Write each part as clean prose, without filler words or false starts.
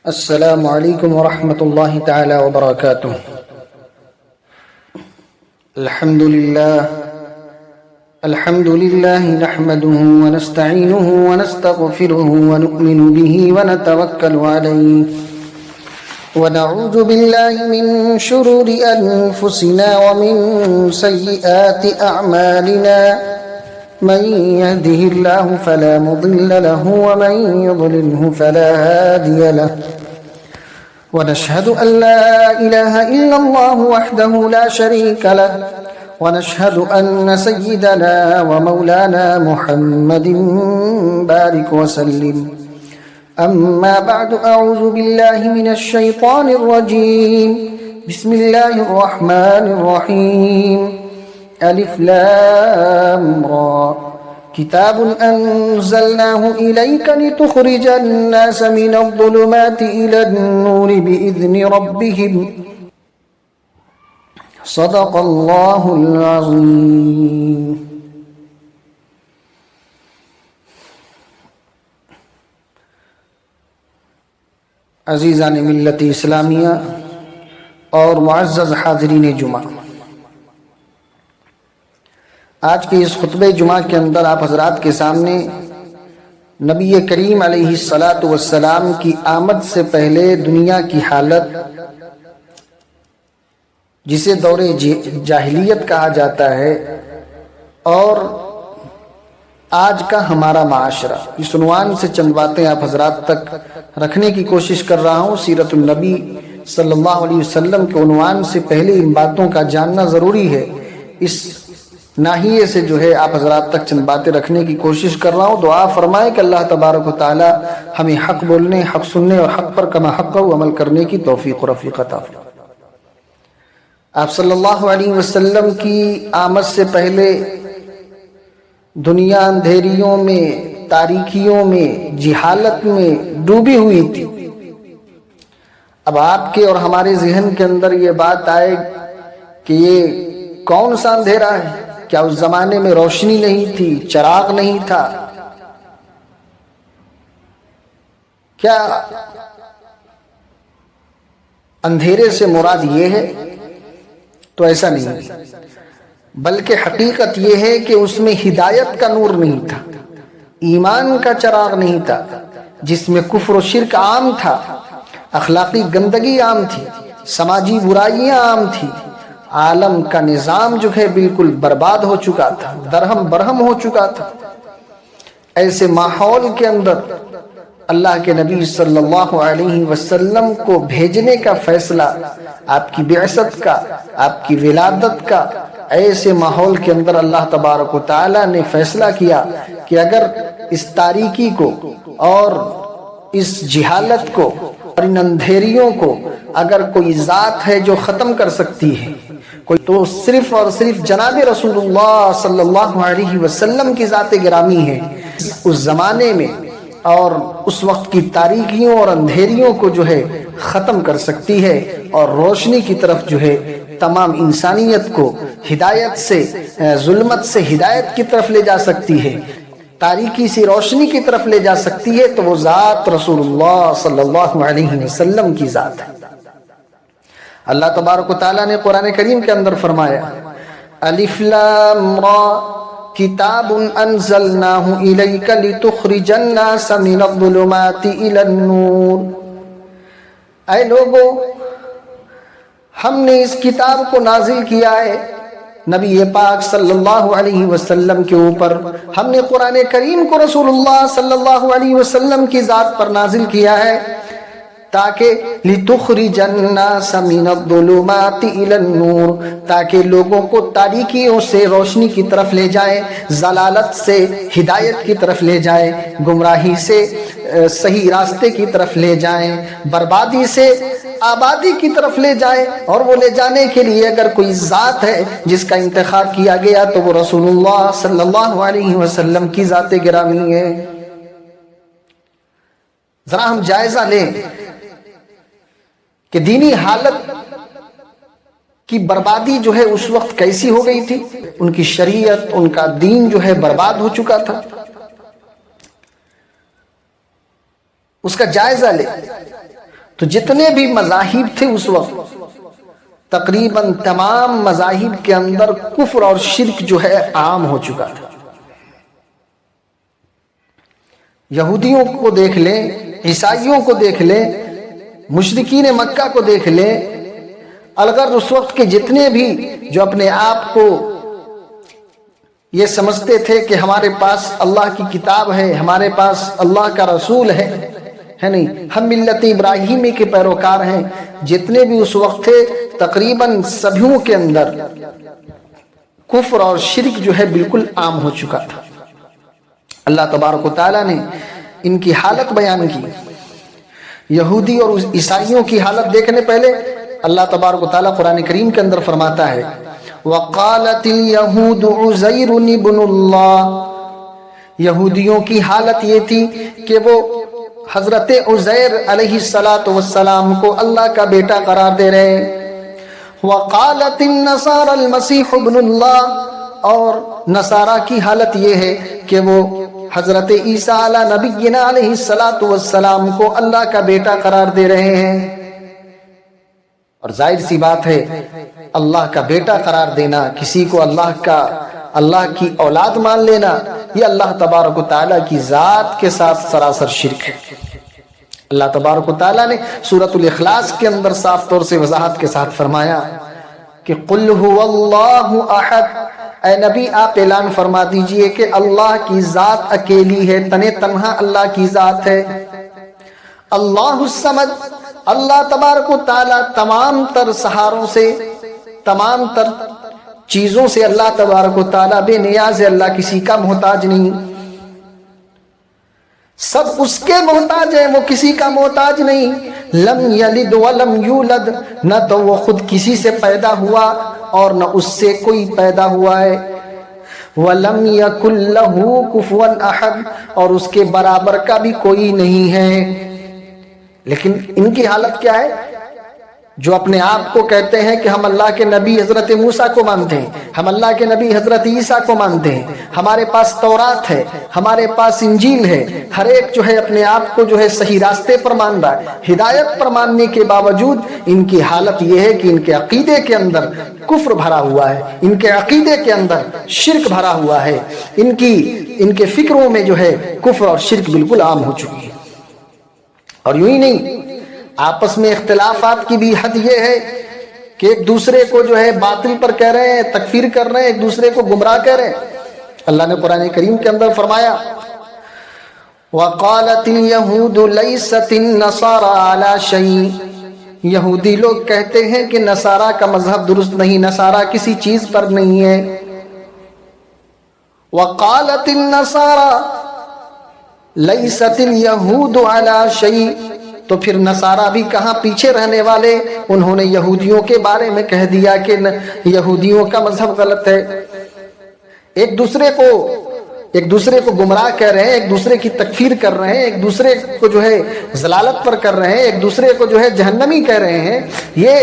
السلام علیکم ورحمۃ اللہ تعالی وبرکاتہ۔ الحمد للہ نحمده ونستعینه ونستغفره ونؤمن به ونتوکل علیہ ونعوذ باللہ من شرور انفسنا ومن سیئات اعمالنا من يهده الله فلا مضل له ومن يضلله فلا هادي له ونشهد أن لا إله إلا الله وحده لا شريك له ونشهد أن سيدنا ومولانا محمد بارك وسلم أما بعد أعوذ بالله من الشيطان الرجيم بسم الله الرحمن الرحيم ألف لام را كتاب أنزلناه إليك لتخرج الناس من الظلمات إلى النور بإذن ربهم صدق الله العظيم۔ عزیزان ملت اسلامیہ اور معزز حاضرین جمعہ، آج کے اس خطبہ جمعہ کے اندر آپ حضرات کے سامنے نبی کریم علیہ السلام کی آمد سے پہلے دنیا کی حالت، جسے دور جاہلیت کہا جاتا ہے، اور آج کا ہمارا معاشرہ، اس عنوان سے چند باتیں آپ حضرات تک رکھنے کی کوشش کر رہا ہوں۔ سیرت النبی صلی اللہ علیہ وسلم کے عنوان سے پہلے ان باتوں کا جاننا ضروری ہے۔ اس ناحیے سے آپ حضرات تک چند باتیں رکھنے کی کوشش کر رہا ہوں۔ دعا فرمائے کہ اللہ تبارک و تعالی ہمیں حق بولنے، حق سننے اور حق پر کما حق عمل کرنے کی توفیق و رفیق عطا فرمائے۔ آپ صلی اللہ علیہ وسلم کی آمد سے پہلے دنیا اندھیریوں میں، تاریکیوں میں، جہالت میں ڈوبی ہوئی تھی۔ اب آپ کے اور ہمارے ذہن کے اندر یہ بات آئے کہ یہ کون سا اندھیرا ہے؟ کیا اس زمانے میں روشنی نہیں تھی، چراغ نہیں تھا؟ کیا اندھیرے سے مراد یہ ہے؟ تو ایسا نہیں ہے، بلکہ حقیقت یہ ہے کہ اس میں ہدایت کا نور نہیں تھا، ایمان کا چراغ نہیں تھا، جس میں کفر و شرک عام تھا، اخلاقی گندگی عام تھی، سماجی برائیاں عام تھی، عالم کا نظام بالکل برباد ہو چکا تھا، درہم برہم ہو چکا تھا۔ ایسے ماحول کے اندر اللہ کے نبی صلی اللہ علیہ وسلم کو بھیجنے کا فیصلہ، آپ کی بعثت کا، آپ کی ولادت کا، ایسے ماحول کے اندر اللہ تبارک و تعالی نے فیصلہ کیا کہ اگر اس تاریکی کو اور اس جہالت کو اور ان اندھیریوں کو اگر کوئی ذات ہے جو ختم کر سکتی ہے کوئی، تو صرف اور صرف جناب رسول اللہ صلی اللہ علیہ وسلم کی ذات گرامی ہے۔ اس زمانے میں اور اس وقت کی تاریکیوں اور اندھیریوں کو ختم کر سکتی ہے، اور روشنی کی طرف تمام انسانیت کو ہدایت سے، ظلمت سے ہدایت کی طرف لے جا سکتی ہے، تاریکی سے روشنی کی طرف لے جا سکتی ہے، تو وہ ذات رسول اللہ صلی اللہ علیہ وسلم کی ذات ہے۔ اللہ تبارک و تعالیٰ نے قرآن کریم کے اندر فرمایا، الف لام را کتاب انزلناہ الیک لتخرج الناس من الظلمات الی النور۔ اے لوگو، ہم نے اس کتاب کو نازل کیا ہے نبی پاک صلی اللہ علیہ وسلم کے اوپر، ہم نے قرآن کریم کو رسول اللہ صلی اللہ علیہ وسلم کی ذات پر نازل کیا ہے، تاکہ لِتُخْرِجَ النَّاسَ مِنَ الظُّلُمَاتِ إِلَى النُّورِ، تاکہ لوگوں کو تاریکیوں سے روشنی کی طرف لے جائے، ضلالت سے ہدایت کی طرف لے جائے، گمراہی سے صحیح راستے کی طرف لے جائیں، بربادی سے آبادی کی طرف لے جائے۔ اور وہ لے جانے کے لیے اگر کوئی ذات ہے جس کا انتخاب کیا گیا تو وہ رسول اللہ صلی اللہ علیہ وسلم کی ذات گرامی ہے۔ ذرا ہم جائزہ لیں کہ دینی حالت کی بربادی اس وقت کیسی ہو گئی تھی۔ ان کی شریعت، ان کا دین برباد ہو چکا تھا۔ اس کا جائزہ لے۔ تو جتنے بھی مذاہب تھے اس وقت تقریباً تمام مذاہب کے اندر کفر اور شرک جو ہے عام ہو چکا تھا۔ یہودیوں کو دیکھ لیں، عیسائیوں کو دیکھ لیں، مشرکین مکہ کو دیکھ لیں، اگر اس وقت کے جتنے بھی جو اپنے آپ کو یہ سمجھتے تھے کہ ہمارے پاس اللہ کی کتاب ہے، ہمارے پاس اللہ کا رسول ہے نہیں، ہم ملت ابراہیمی کے پیروکار ہیں، جتنے بھی اس وقت تھے تقریباً سبھیوں کے اندر کفر اور شرک جو ہے بالکل عام ہو چکا تھا۔ اللہ تبارک و تعالیٰ نے ان کی حالت بیان کی، یہودی اور عیسائیوں کی حالت دیکھنے پہلے اللہ تبارک و تعالیٰ قرآن کریم کے اندر فرماتا ہے وَقَالَتِ الْيَهُودُ عُزَيْرٌ ابْنُ اللَّهِ، یہودیوں کی حالت یہ تھی کہ وہ حضرت عزیر علیہ السلام کو اللہ کا بیٹا قرار دے رہے ہیں۔ وَقَالَتِ النَّصَارَى الْمَسِيحُ ابْنُ اللَّهِ، اور نصارہ کی حالت یہ ہے کہ وہ حضرت عیسیٰ علی نبینا علیہ السلام کو اللہ کا بیٹا قرار دے رہے ہیں۔ اور ظاہر سی بات ہے اللہ کا بیٹا قرار دینا، کسی کو اللہ کی اولاد مان لینا، یہ اللہ تبارک و تعالیٰ کی ذات کے ساتھ سراسر شرک ہے۔ اللہ تبارک و تعالیٰ نے سورۃ الاخلاص کے اندر صاف طور سے وضاحت کے ساتھ فرمایا کہ قل هو اللہ احد، اے نبی آپ اعلان فرما دیجئے کہ اللہ کی ذات اکیلی ہے، تنہا اللہ کی ذات ہے۔ اللہ الصمد، اللہ تبارک و تعالیٰ تمام تر سہاروں سے، تمام تر چیزوں سے اللہ تبارک و تعالیٰ بے نیاز ہے، اللہ کسی کا محتاج نہیں، سب اس کے محتاج ہیں، وہ کسی کا محتاج نہیں۔ لم یلد ولم یولد، نہ تو وہ خود کسی سے پیدا ہوا اور نہ اس سے کوئی پیدا ہوا ہے۔ وَلَمْ يَكُنْ لَهُ كُفُوًا أَحَدٌ، اور اس کے برابر کا بھی کوئی نہیں ہے۔ لیکن ان کی حالت کیا ہے؟ جو اپنے آپ کو کہتے ہیں کہ ہم اللہ کے نبی حضرت موسیٰ کو مانتے ہیں، ہم اللہ کے نبی حضرت عیسیٰ کو مانتے ہیں، ہمارے پاس تورات ہے، ہمارے پاس انجیل ہے، ہر ایک جو ہے اپنے آپ کو جو ہے صحیح راستے پر مان رہا ہے، ہدایت پر ماننے کے باوجود ان کی حالت یہ ہے کہ ان کے عقیدے کے اندر کفر بھرا ہوا ہے، ان کے عقیدے کے اندر شرک بھرا ہوا ہے، ان کے فکروں میں جو ہے کفر اور شرک بالکل عام ہو چکی ہے۔ اور یوں ہی نہیں، آپس میں اختلافات کی بھی حد یہ ہے کہ ایک دوسرے کو جو ہے باطل پر کہہ رہے ہیں، تکفیر کر رہے ہیں، ایک دوسرے کو گمراہ کہہ رہے ہیں۔ اللہ نے قرآن کریم کے اندر فرمایا وَقَالَتِ الْيَهُودُ لَيْسَتِ النَّصَارَى عَلَى شَيْءٍ، یہودی لوگ کہتے ہیں کہ نصارہ کا مذہب درست نہیں، نصارہ کسی چیز پر نہیں ہے۔ وَقَالَتِ النَّصَارَى لَيْسَتِ الْيَهُودُ عَلَى شَيْءٍ، تو پھر نصارہ بھی کہاں پیچھے رہنے والے، انہوں نے یہودیوں کے بارے میں کہہ دیا کہ یہودیوں کا مذہب غلط ہے۔ ایک دوسرے کو گمراہ کہہ رہے ہیں، ایک دوسرے کی تکفیر کر رہے ہیں، ایک دوسرے کو جو ہے ضلالت پر کر رہے ہیں، ایک دوسرے کو جو ہے جہنمی کہہ رہے ہیں۔ یہ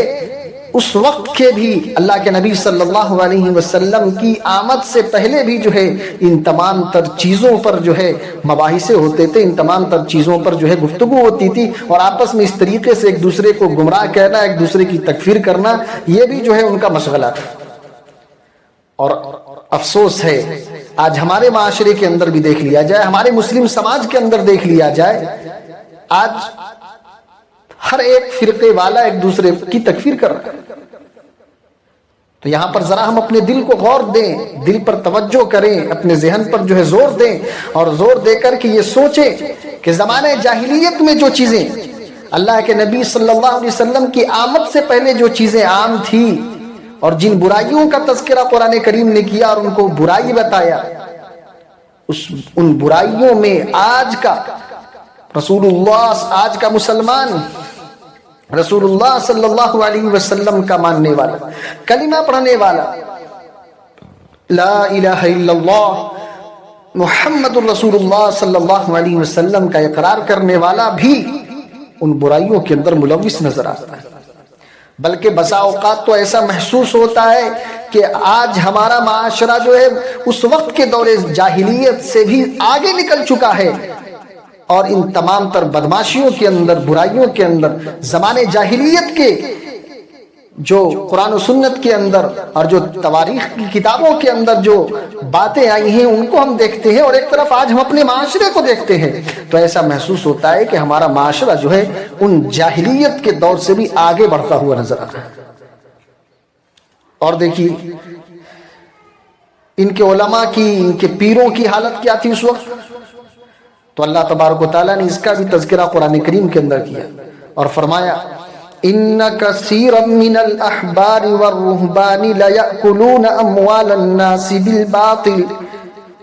اس وقت کے بھی اللہ کے نبی صلی اللہ علیہ وسلم کی آمد سے پہلے بھی جو ہے ان تمام تر چیزوں پر جو ہے مباحث ہوتے تھے، ان تمام تر چیزوں پر جو ہے گفتگو ہوتی تھی، اور آپس میں اس طریقے سے ایک دوسرے کو گمراہ کہنا، ایک دوسرے کی تکفیر کرنا، یہ بھی جو ہے ان کا مشغلہ تھا۔ اور افسوس ہے آج ہمارے معاشرے کے اندر بھی دیکھ لیا جائے، ہمارے مسلم سماج کے اندر دیکھ لیا جائے، آج ہر ایک فرقے والا ایک دوسرے کی تکفیر کر رہا ہے۔ تو یہاں پر ذرا ہم اپنے دل کو غور دیں، دل پر توجہ کریں، اپنے ذہن پر جو ہے زور دیں، اور زور دے کر کے یہ سوچیں کہ زمانہ جاہلیت میں جو چیزیں اللہ کے نبی صلی اللہ علیہ وسلم کی آمد سے پہلے جو چیزیں عام تھی، اور جن برائیوں کا تذکرہ قرآن کریم نے کیا اور ان کو برائی بتایا، ان برائیوں میں آج کا رسول اللہ، آج کا مسلمان رسول اللہ صلی اللہ علیہ وسلم کا ماننے والا، کلمہ پڑھنے والا، لا الہ الا اللہ محمد الرسول اللہ صلی اللہ علیہ وسلم کا اقرار کرنے والا بھی ان برائیوں کے اندر ملوث نظر آتا ہے۔ بلکہ بسا اوقات تو ایسا محسوس ہوتا ہے کہ آج ہمارا معاشرہ جو ہے اس وقت کے دور جاہلیت سے بھی آگے نکل چکا ہے، اور ان تمام تر بدماشیوں کے اندر، برائیوں کے اندر، زمانے جاہلیت کے جو قرآن و سنت کے اندر اور جو تواریخ کی کتابوں کے اندر جو باتیں آئی ہیں ان کو ہم دیکھتے ہیں، اور ایک طرف آج ہم اپنے معاشرے کو دیکھتے ہیں تو ایسا محسوس ہوتا ہے کہ ہمارا معاشرہ جو ہے ان جاہلیت کے دور سے بھی آگے بڑھتا ہوا نظر آ رہا ہے۔ اور دیکھیے ان کے علماء کی، ان کے پیروں کی حالت کیا تھی اس وقت، تو اللہ تبارک و تعالیٰ نے اس کا بھی تذکرہ قرآن کریم کے اندر کیا اور فرمایا ان کثیرا من الاحبار والرہبان لیأکلون اموال الناس بالباطل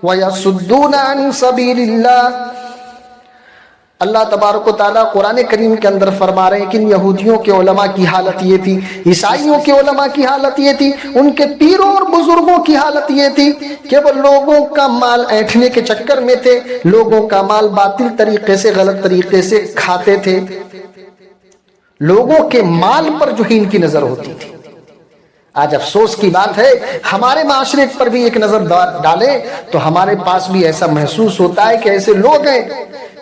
ویصدون عن سبیل اللہ۔ اللہ تبارک و تعالیٰ قرآن کریم کے اندر فرما رہے ہیں کہ یہودیوں کے علماء کی حالت یہ تھی، عیسائیوں کے علماء کی حالت یہ تھی، ان کے پیروں اور بزرگوں کی حالت یہ تھی کہ وہ لوگوں کا مال اینٹھنے کے چکر میں تھے، لوگوں کا مال باطل طریقے سے، غلط طریقے سے کھاتے تھے، لوگوں کے مال پر جو ہی ان کی نظر ہوتی تھی۔ آج افسوس کی بات ہے ہمارے معاشرے پر بھی ایک نظر ڈالیں تو ہمارے پاس بھی ایسا محسوس ہوتا ہے کہ ایسے لوگ ہیں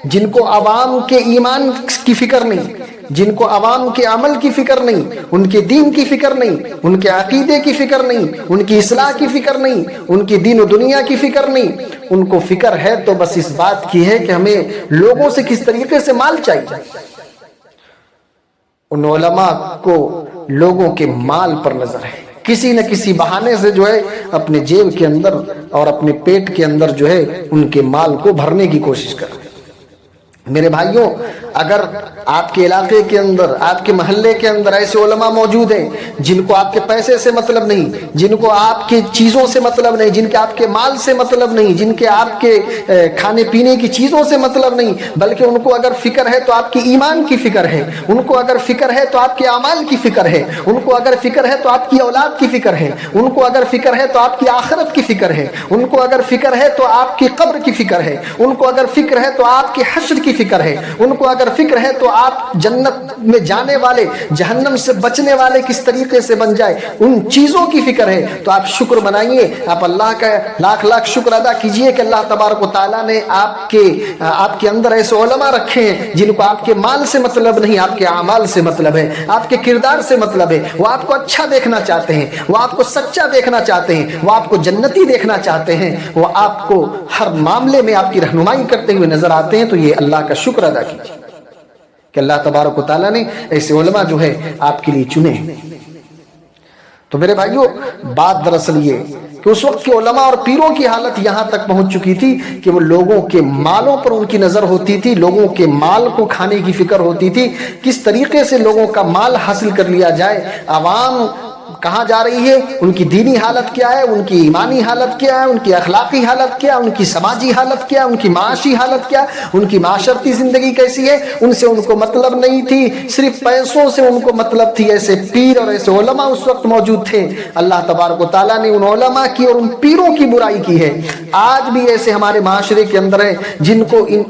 جن کو عوام کے ایمان کی فکر نہیں، جن کو عوام کے عمل کی فکر نہیں، ان کے دین کی فکر نہیں، ان کے عقیدے کی فکر نہیں، ان کی اصلاح کی فکر نہیں، ان کی دین و دنیا کی فکر نہیں، ان کو فکر ہے تو بس اس بات کی ہے کہ ہمیں لوگوں سے کس طریقے سے مال چاہیے۔ ان علماء کو لوگوں کے مال پر نظر ہے، کسی نہ کسی بہانے سے جو ہے اپنے جیب کے اندر اور اپنے پیٹ کے اندر جو ہے ان کے مال کو بھرنے کی کوشش کر رہے ہیں۔ میرے بھائیوں، اگر آپ کے علاقے کے اندر، آپ کے محلے کے اندر ایسے علماء موجود ہیں جن کو آپ کے پیسے سے مطلب نہیں، جن کو آپ کے چیزوں سے مطلب نہیں، جن کے آپ کے مال سے مطلب نہیں، جن کے آپ کے کھانے پینے کی چیزوں سے مطلب نہیں، بلکہ ان کو اگر فکر ہے تو آپ کی ایمان کی فکر ہے، ان کو اگر فکر ہے تو آپ کے اعمال کی فکر ہے، ان کو اگر فکر ہے تو آپ کی اولاد کی فکر ہے، ان کو اگر فکر ہے تو آپ کی آخرت کی فکر ہے، ان کو اگر فکر ہے تو آپ کی قبر کی فکر ہے، ان کو اگر فکر ہے تو آپ کے حشر کی فکر ہے، ان کو اگر فکر ہے تو آپ جنت میں جانے والے، جہنم سے بچنے والے کس طریقے سے بن جائے، ان چیزوں کی فکر ہے، تو آپ شکر منائیے، آپ اللہ کا لاکھ لاکھ شکر ادا کیجئے کہ اللہ تبارک و تعالیٰ نے آپ کے اندر ایسے علماء رکھے ہیں جن کو آپ کے مال سے مطلب نہیں، آپ کے اعمال سے مطلب ہے، آپ کے کردار سے مطلب ہے، وہ آپ کو اچھا دیکھنا چاہتے ہیں، وہ آپ کو سچا دیکھنا چاہتے ہیں، وہ آپ کو جنتی دیکھنا چاہتے ہیں، وہ آپ کو ہر معاملے میں آپ کی رہنمائی کرتے ہوئے نظر آتے ہیں۔ تو یہ اللہ کا شکر ادا کیجیے کہ اللہ تبارک و تعالیٰ نے ایسے علماء جو ہے آپ کے لیے چنے۔ تو میرے بھائیوں، بات دراصل یہ کہ اس وقت کے علماء اور پیروں کی حالت یہاں تک پہنچ چکی تھی کہ وہ لوگوں کے مالوں پر ان کی نظر ہوتی تھی، لوگوں کے مال کو کھانے کی فکر ہوتی تھی، کس طریقے سے لوگوں کا مال حاصل کر لیا جائے، عوام کہاں جا رہی ہے، ان کی دینی حالت کیا ہے، ان کی ایمانی حالت کیا ہے، ان کی اخلاقی حالت کیا ہے، ان کی سماجی حالت کیا ہے، ان کی معاشی حالت کیا ہے، ان کی معاشرتی زندگی کیسی ہے، ان سے ان کو مطلب نہیں تھی، صرف پیسوں سے ان کو مطلب تھی۔ ایسے پیر اور ایسے علماء اس وقت موجود تھے۔ اللہ تبارک و تعالیٰ نے ان علماء کی اور ان پیروں کی برائی کی ہے۔ آج بھی ایسے ہمارے معاشرے کے اندر ہیں جن کو ان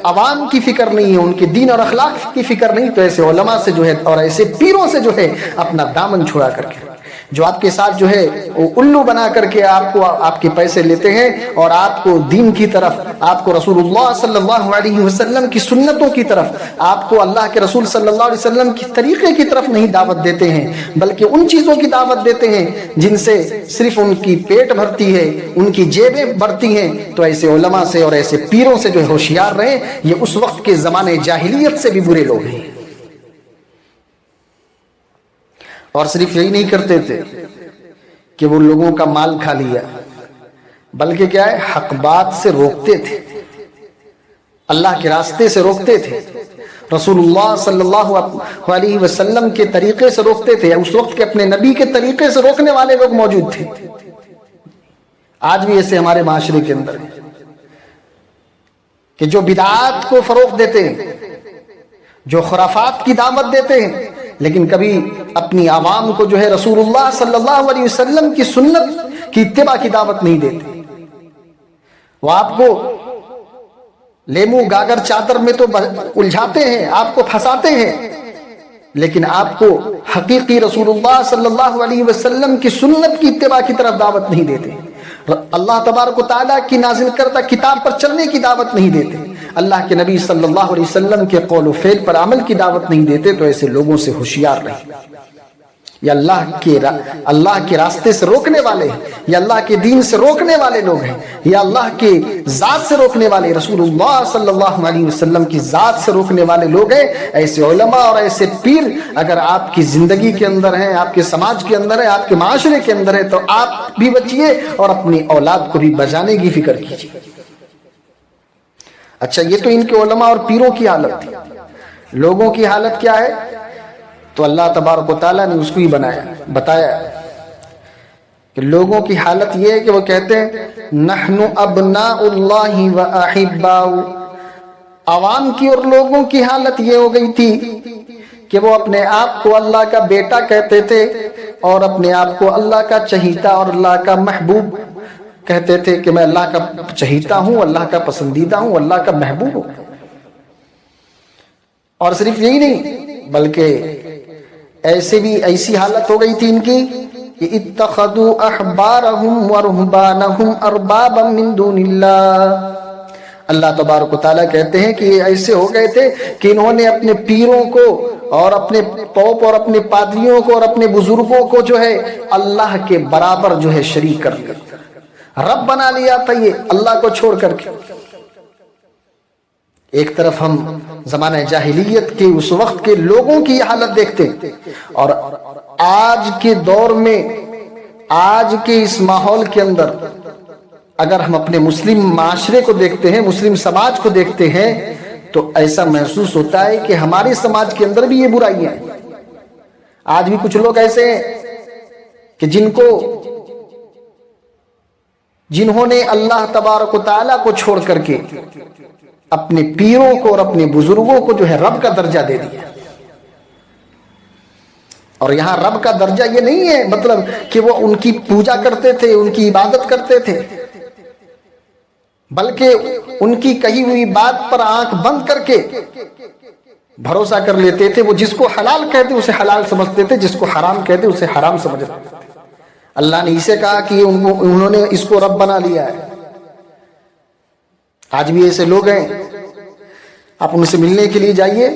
عوام کی فکر نہیں ہے، ان کے دین اور اخلاق کی فکر نہیں، تو ایسے علماء سے جو ہے اور ایسے پیروں سے جو ہے اپنا دامن چھڑا کر کے، جو آپ کے ساتھ جو ہے وہ الو بنا کر کے آپ کو آپ کے پیسے لیتے ہیں اور آپ کو دین کی طرف، آپ کو رسول اللہ صلی اللہ علیہ وسلم کی سنتوں کی طرف، آپ کو اللہ کے رسول صلی اللہ علیہ وسلم کی طریقے کی طرف نہیں دعوت دیتے ہیں، بلکہ ان چیزوں کی دعوت دیتے ہیں جن سے صرف ان کی پیٹ بھرتی ہے، ان کی جیبیں بھرتی ہیں۔ تو ایسے علماء سے اور ایسے پیروں سے جو ہے ہوشیار رہیں، یہ اس وقت کے زمانے جاہلیت سے بھی برے لوگ ہیں۔ اور صرف یہی نہیں کرتے تھے کہ وہ لوگوں کا مال کھا لیا، بلکہ کیا ہے، حق بات سے روکتے تھے، اللہ کے راستے سے روکتے تھے، رسول اللہ صلی اللہ علیہ وسلم کے طریقے سے روکتے تھے، اس وقت کے اپنے نبی کے طریقے سے روکنے والے لوگ موجود تھے۔ آج بھی ایسے ہمارے معاشرے کے اندر ہیں کہ جو بدعات کو فروغ دیتے ہیں، جو خرافات کی دعوت دیتے ہیں، لیکن کبھی اپنی عوام کو جو ہے رسول اللہ صلی اللہ علیہ وسلم کی سنت کی اتباع کی دعوت نہیں دیتے۔ وہ آپ کو لیمو گاگر چادر میں تو الجھاتے ہیں، آپ کو پھنساتے ہیں، لیکن آپ کو حقیقی رسول اللہ صلی اللہ علیہ وسلم کی سنت کی اتباع کی طرف دعوت نہیں دیتے، اللہ تبارک و تعالیٰ کی نازل کردہ کتاب پر چلنے کی دعوت نہیں دیتے، اللہ کے نبی صلی اللہ علیہ وسلم کے قول و فعل پر عمل کی دعوت نہیں دیتے تو ایسے لوگوں سے ہوشیار رہیں. یہ اللہ کے راستے سے روکنے والے ہیں, یہ اللہ کے دین سے روکنے والے لوگ ہیں, یہ اللہ کے ذات سے روکنے والے, رسول اللہ صلی اللہ علیہ وسلم کی ذات سے روکنے والے لوگ ہیں. ایسے علماء اور ایسے پیر اگر آپ کی زندگی کے اندر ہیں, آپ کے سماج کے اندر ہے, آپ کے معاشرے کے اندر ہے, تو آپ بھی بچیے اور اپنی اولاد کو بھی بچانے کی فکر کیجیے. اچھا, یہ تو ان کے علماء اور پیروں کی حالت تھی. لوگوں کی حالت کیا ہے؟ تو اللہ تبارک و تعالیٰ نے اس کو ہی بتایا کہ لوگوں کی حالت یہ ہے کہ وہ کہتے ہیں نحن ابناء اللہ و احباؤ. عوام کی اور لوگوں کی حالت یہ ہو گئی تھی کہ وہ اپنے آپ کو اللہ کا بیٹا کہتے تھے اور اپنے آپ کو اللہ کا چہیتا اور اللہ کا محبوب کہتے تھے کہ میں اللہ کا چہیتا ہوں, اللہ کا پسندیدہ ہوں, اللہ کا محبوب ہوں. اور صرف یہی نہیں بلکہ ایسی حالت ہو گئی تھی ان کی کہ اتخذوا احبارهم ورهبانهم اربابا من دون اللہ. اللہ تبارک و تعالیٰ کہتے ہیں کہ یہ ایسے ہو گئے تھے کہ انہوں نے اپنے پیروں کو اور اپنے پوپ اور اپنے پادریوں کو اور اپنے بزرگوں کو جو ہے اللہ کے برابر جو ہے شریک کر لیا, رب بنا لیا تھا یہ اللہ کو چھوڑ کر کے. ایک طرف ہم زمانہ جاہلیت کے اس وقت کے لوگوں کی یہ حالت دیکھتے اور آج کے دور میں, آج کے اس ماحول کے اندر اگر ہم اپنے مسلم معاشرے کو دیکھتے ہیں, مسلم سماج کو دیکھتے ہیں, تو ایسا محسوس ہوتا ہے کہ ہمارے سماج کے اندر بھی یہ برائیاں ہیں. آج بھی کچھ لوگ ایسے ہیں کہ جنہوں نے اللہ تبارک و تعالیٰ کو چھوڑ کر کے اپنے پیروں کو اور اپنے بزرگوں کو جو ہے رب کا درجہ دے دیا. اور یہاں رب کا درجہ یہ نہیں ہے مطلب کہ وہ ان کی پوجا کرتے تھے, ان کی عبادت کرتے تھے, بلکہ ان کی کہی ہوئی بات پر آنکھ بند کر کے بھروسہ کر لیتے تھے. وہ جس کو حلال کہتے اسے حلال سمجھتے تھے, جس کو حرام کہتے اسے حرام سمجھتے تھے. اللہ نے اسے کہا کہ انہوں نے اس کو رب بنا لیا ہے. آج بھی ایسے لوگ ہیں, آپ ان سے ملنے کے لیے جائیے,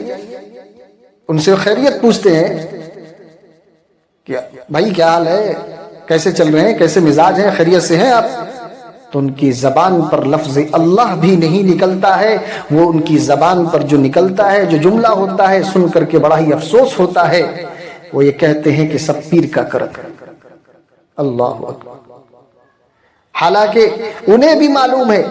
ان سے خیریت پوچھتے ہیں کہ بھائی کیا حال ہے, کیسے چل رہے ہیں, کیسے مزاج ہیں, خیریت سے ہیں آپ؟ تو ان کی زبان پر لفظ اللہ بھی نہیں نکلتا ہے. وہ ان کی زبان پر جو نکلتا ہے, جو جملہ ہوتا ہے, سن کر کے بڑا ہی افسوس ہوتا ہے. وہ یہ کہتے ہیں کہ سب پیر کا کرم. اللہ اکبر. حالانکہ انہیں بھی معلوم ہے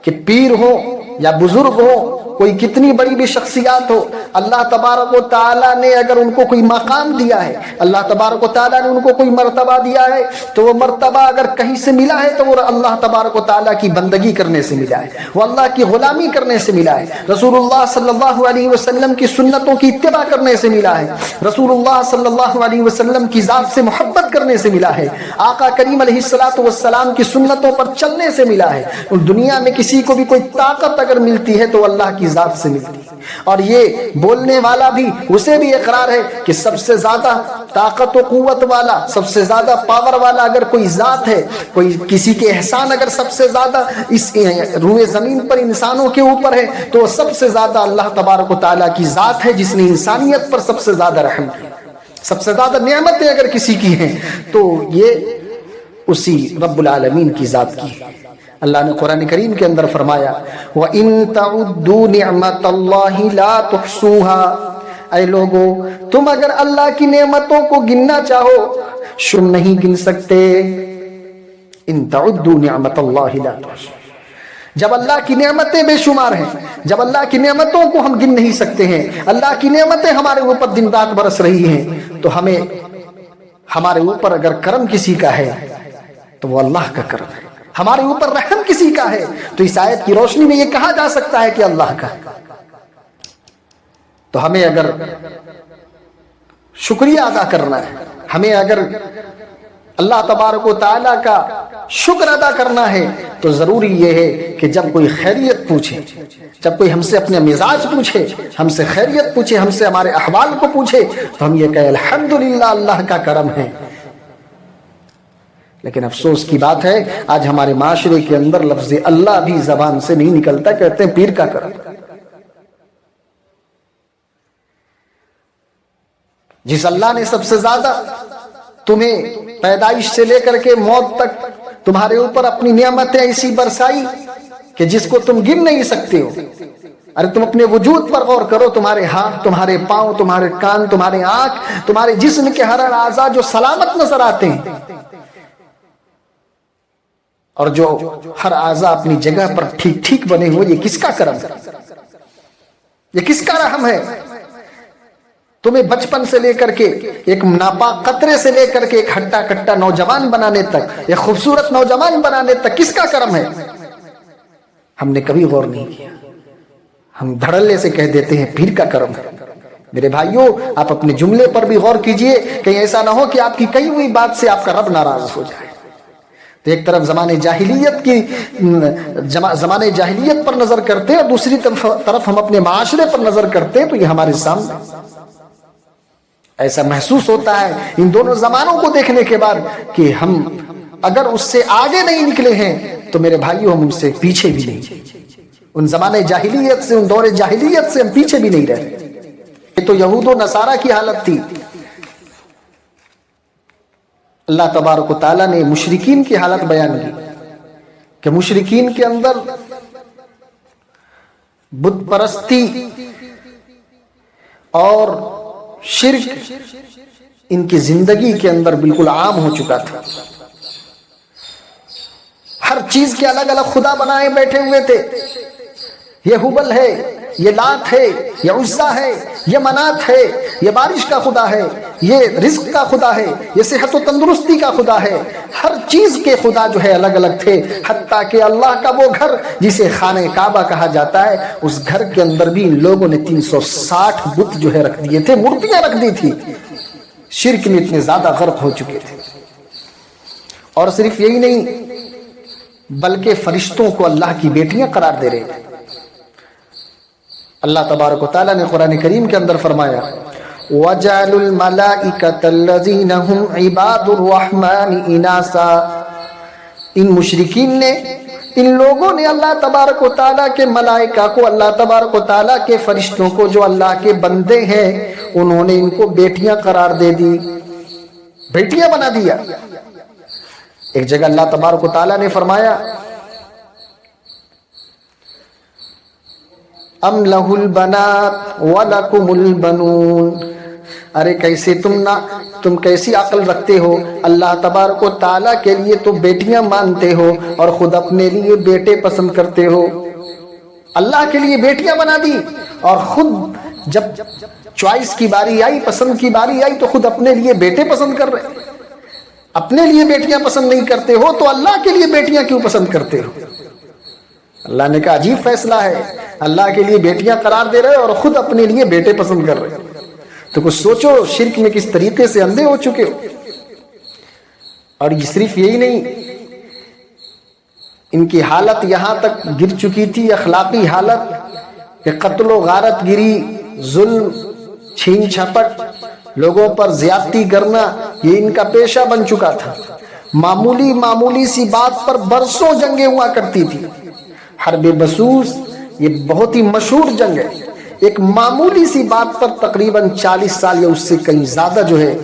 کہ پیر ہو یا بزرگ ہو, کوئی کتنی بڑی بھی شخصیات ہو, اللہ تبارک و تعالیٰ نے اگر ان کو کوئی مقام دیا ہے, اللہ تبارک و تعالیٰ نے ان کو کوئی مرتبہ دیا ہے, تو وہ مرتبہ اگر کہیں سے ملا ہے تو وہ اللہ تبارک و تعالیٰ کی بندگی کرنے سے ملا ہے, وہ اللہ کی غلامی کرنے سے ملا ہے, رسول اللہ صلی اللہ علیہ وسلم کی سنتوں کی اتباع کرنے سے ملا ہے, رسول اللہ صلی اللہ علیہ وسلم کی ذات سے محبت کرنے سے ملا ہے, آقا کریم علیہ الصلوۃ والسلام کی سنتوں پر چلنے سے ملا ہے. دنیا میں کسی کو بھی کوئی طاقت اگر ملتی ہے تو اللہ کی ذات سے ملتی ہے. اور یہ بولنے والا بھی, اسے بھی اقرار ہے کہ سب سے زیادہ طاقت و قوت والا, سب سے زیادہ پاور والا اگر کوئی ذات ہے, کوئی کسی کے احسان اگر سب سے زیادہ اس روئے زمین پر انسانوں کے اوپر ہے, تو سب سے زیادہ اللہ تبارک و تعالیٰ کی ذات ہے جس نے انسانیت پر سب سے زیادہ رحم کیا. سب سے زیادہ نعمتیں اگر کسی کی ہیں تو یہ اسی رب العالمین کی ذات کی ہے. اللہ نے قرآن کریم کے اندر فرمایا وَإِن تَعُدُّوا نِعْمَةَ اللَّهِ لَا تُحْصُوهَا. اے لوگو, تم اگر اللہ کی نعمتوں کو گننا چاہو تم نہیں گن سکتے. ان تعدوا نعمت اللہ لا تحصوها. جب اللہ کی نعمتیں بے شمار ہیں, جب اللہ کی نعمتوں کو ہم گن نہیں سکتے ہیں, اللہ کی نعمتیں ہمارے اوپر دن رات برس رہی ہیں, تو ہمارے اوپر اگر کرم کسی کا ہے تو وہ اللہ کا کرم ہے, ہمارے اوپر رحم کسی کا ہے تو اس آیت کی روشنی میں یہ کہا جا سکتا ہے کہ اللہ کا. تو ہمیں اگر شکریہ ادا کرنا ہے, ہمیں اگر اللہ تبارک و تعالیٰ کا شکر ادا کرنا ہے, تو ضروری یہ ہے کہ جب کوئی خیریت پوچھے, جب کوئی ہم سے اپنے مزاج پوچھے, ہم سے خیریت پوچھے, ہم سے ہمارے احوال کو پوچھے, تو ہم یہ کہیں الحمدللہ اللہ کا کرم ہے. لیکن افسوس کی بات ہے آج ہمارے معاشرے کے اندر لفظ اللہ بھی زبان سے نہیں نکلتا، کہتے ہیں پیر کا کرم۔ جس اللہ نے سب سے زیادہ تمہیں پیدائش سے لے کر کے موت تک تمہارے اوپر اپنی نعمتیں ایسی برسائی کہ جس کو تم گن نہیں سکتے ہو۔ ارے تم اپنے وجود پر غور کرو، تمہارے ہاتھ، تمہارے پاؤں، تمہارے کان، تمہارے آنکھ، تمہارے جسم کے ہر اعضاء جو سلامت نظر آتے ہیں، اور جو ہر اعضاء اپنی جگہ پر ٹھیک ٹھیک بنے ہوئے، یہ کس کا کرم ہے؟ یہ کس کا رحم ہے؟ تمہیں بچپن سے لے کر کے ایک ناپاک قطرے سے لے کر کے ایک ہٹا کٹا نوجوان بنانے تک، ایک خوبصورت نوجوان بنانے تک کس کا کرم ہے؟ ہم نے کبھی غور نہیں کیا، ہم دھڑلے سے کہہ دیتے ہیں پیر کا کرم ہے۔ میرے بھائیوں، آپ اپنے جملے پر بھی غور کیجئے، کہیں ایسا نہ ہو کہ آپ کی کہی ہوئی بات سے آپ کا رب ناراض ہو جائے۔ تو ایک طرف زمانے جاہلیت پر نظر کرتے ہیں، اور دوسری طرف ہم اپنے معاشرے پر نظر کرتے ہیں، تو یہ ہمارے سامنے ایسا محسوس ہوتا ہے ان دونوں زمانوں کو دیکھنے کے بعد کہ ہم اگر اس سے آگے نہیں نکلے ہیں تو میرے بھائیوں ہم ان سے پیچھے بھی نہیں، ان زمانے جاہلیت سے، ان دور جاہلیت سے ہم پیچھے بھی نہیں رہے۔ یہ تو یہود و نصارہ کی حالت تھی۔ اللہ تبارک و تعالیٰ نے مشرکین کی حالت بیان کی کہ مشرکین کے اندر بت پرستی اور شرک ان کی زندگی کے اندر بالکل عام ہو چکا تھا۔ ہر چیز کے الگ الگ خدا بنائے بیٹھے ہوئے تھے، یہ ہبل ہے، یہ لات ہے، یہ عزا ہے، یہ منات ہے، یہ بارش کا خدا ہے، یہ رزق کا خدا ہے، یہ صحت و تندرستی کا خدا ہے۔ ہر چیز کے خدا جو ہے الگ الگ تھے، حتیٰ کہ اللہ کا وہ گھر جسے خانہ کعبہ کہا جاتا ہے، اس گھر کے اندر بھی ان لوگوں نے 360 بت جو ہے رکھ دیے تھے، مورتیاں رکھ دی تھی۔ شرک میں اتنے زیادہ غرق ہو چکے تھے۔ اور صرف یہی نہیں بلکہ فرشتوں کو اللہ کی بیٹیاں قرار دے رہے تھے۔ اللہ تبارک و تعالیٰ نے قرآن کریم کے اندر فرمایا وَجَعَلُوا الْمَلَائِكَةَ الَّذِينَ هُمْ عِبَادُ الرَّحْمَنِ إِنَاثًا، ان مشرکین نے، ان لوگوں نے اللہ تبارک و تعالیٰ کے ملائکہ کو، اللہ تبارک و تعالیٰ کے فرشتوں کو جو اللہ کے بندے ہیں، انہوں نے ان کو بیٹیاں قرار دے دی، بیٹیاں بنا دیا۔ ایک جگہ اللہ تبارک و تعالیٰ نے فرمایا ام لہ البنات ولکم البنون، ارے کیسے تم کیسی عقل رکھتے ہو، اللہ تبارک و تعالیٰ کے لیے تو بیٹیاں مانتے ہو اور خود اپنے لیے بیٹے پسند کرتے ہو۔ اللہ کے لیے بیٹیاں بنا دی، اور خود جب چوائس کی باری آئی، پسند کی باری آئی، تو خود اپنے لیے بیٹے پسند کر رہے۔ اپنے لیے بیٹیاں پسند نہیں کرتے ہو تو اللہ کے لیے بیٹیاں کیوں پسند کرتے ہو؟ اللہ نے کہا عجیب فیصلہ ہے، اللہ کے لیے بیٹیاں قرار دے رہے اور خود اپنے لیے بیٹے پسند کر رہے۔ تو کچھ سوچو شرک میں کس طریقے سے اندھے ہو چکے ہو۔ اور یہ صرف یہی نہیں، ان کی حالت یہاں تک گر چکی تھی، اخلاقی حالت، کہ قتل و غارت گری، ظلم، چھین جھپٹ، لوگوں پر زیادتی کرنا، یہ ان کا پیشہ بن چکا تھا۔ معمولی سی بات پر برسوں جنگیں ہوا کرتی تھی۔ حرب بسوس یہ بہت ہی مشہور جنگ ہے، ایک معمولی سی بات پر تقریباً 40 سال یا اس سے کہیں زیادہ جو ہے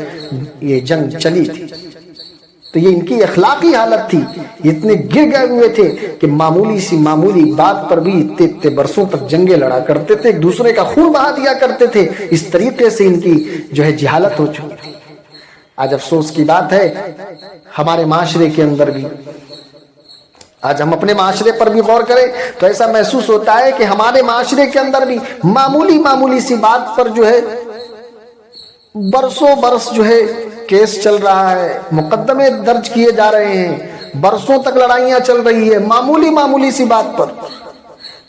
یہ جنگ چلی تھی۔ تو یہ ان کی اخلاقی حالت تھی، اتنے گر گئے ہوئے تھے کہ معمولی بات پر بھی اتنے برسوں تک جنگیں لڑا کرتے تھے، ایک دوسرے کا خون بہا دیا کرتے تھے۔ اس طریقے سے ان کی جو ہے جہالت ہو چکی تھی۔ آج افسوس کی بات ہے ہمارے معاشرے کے اندر بھی، آج ہم اپنے معاشرے پر بھی غور کریں تو ایسا محسوس ہوتا ہے کہ ہمارے معاشرے کے اندر بھی معمولی سی بات پر جو ہے برسوں برس جو ہے کیس چل رہا ہے، مقدمے درج کیے جا رہے ہیں، برسوں تک لڑائیاں چل رہی ہے، معمولی سی بات پر۔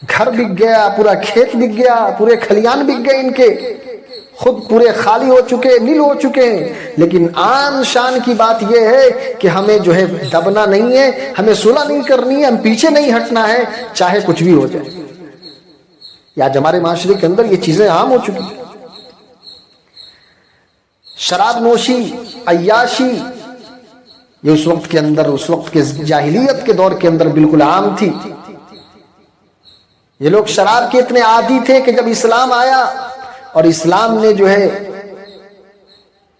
گھر بک گیا، پورا کھیت بک گیا، پورے کھلیان بک گئے ان کے، خود پورے خالی ہو چکے، نیل ہو چکے ہیں۔ لیکن آن شان کی بات یہ ہے کہ ہمیں جو ہے دبنا نہیں ہے، ہمیں صلح نہیں کرنی ہے، ہم پیچھے نہیں ہٹنا ہے، چاہے کچھ بھی ہو جائے۔ آج ہمارے معاشرے کے اندر یہ چیزیں عام ہو چکی ہیں۔ شراب نوشی، عیاشی، یہ اس وقت کے جاہلیت کے دور کے اندر بالکل عام تھی۔ یہ لوگ شراب کے اتنے عادی تھے کہ جب اسلام آیا اور اسلام نے جو ہے